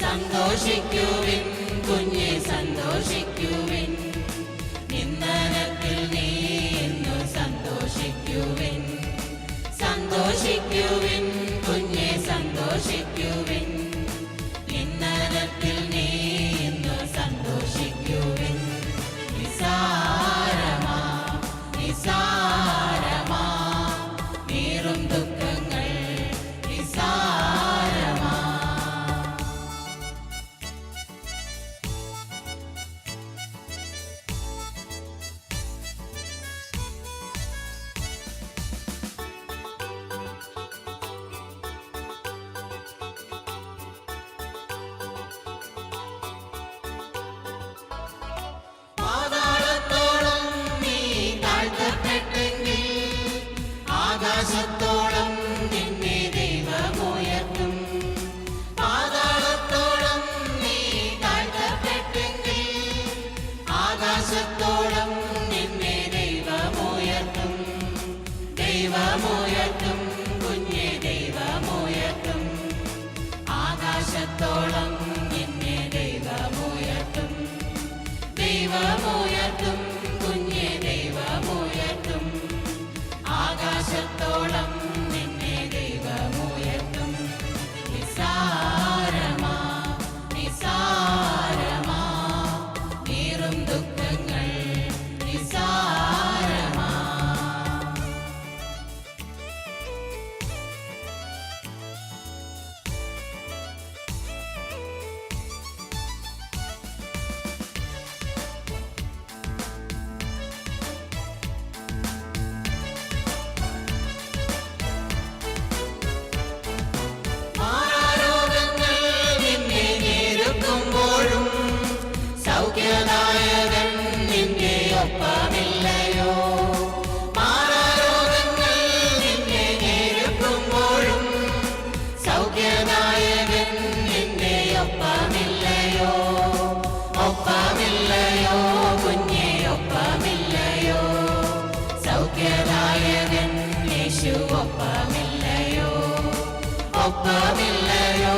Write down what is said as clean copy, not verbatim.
സന്തോഷിക്കുവിൻ കുഞ്ഞെ സന്തോഷിക്കുവിൻ, നിന്ദനത്തിൽ നീ ഇന്നു സന്തോഷിക്കുവിൻ. സന്തോഷിക്കുവിൻ കുഞ്ഞെ സന്തോഷിക്കുവിൻ, നിന്ദനത്തിൽ നീ ഇന്നു സന്തോഷിക്കുവിൻ. നിസാരമാ നിസാരമാ നീറും ദുഃഖങ്ങൾ നിസാരമാ. പാതാളത്തോളം നീ താഴ്ത്തപ്പെട്ടെങ്കിൽ ആകാശത്തോളം നിന്നെ ദൈവമുയർത്തും. പാതാളത്തോളം നീ താഴ്ത്തപ്പെട്ടെങ്കിൽ ആകാശത്തോളം നിന്നെ ദൈവമുയർത്തും. ദൈവമുയർത്തും കുഞ്ഞെ ദൈവമുയർത്തും, ആകാശത്തോളം നിന്നെ ദൈവമുയർത്തും. ദൈവമുയർത്തും കുഞ്ഞെ ദൈവമുയർത്തും, ആകാശത്തോളം നിന്നെ ദൈവമുയർത്തും. നിസാരമാ നിസാരമാ നീറും ദുഃഖങ്ങൾ നിസാരമാ. മാറാരോഗങ്ങൾ നിന്നെ ഞെരുക്കുമ്പോഴും സൗഖ്യദായകൻ നിന്റെ ഒപ്പമില്ലയോ? മാറാരോഗങ്ങൾ നിന്നെ ഞെരുക്കുമ്പോഴും സൗഖ്യദായകൻ നിന്റെ ഒപ്പമില്ലയോ? ഒപ്പമില്ലയോ കുഞ്ഞെ ഒപ്പമില്ലയോ? സൗഖ്യദായകൻ യേശു ഒപ്പമില്ലയോ? ഒപ്പമില്ലയോ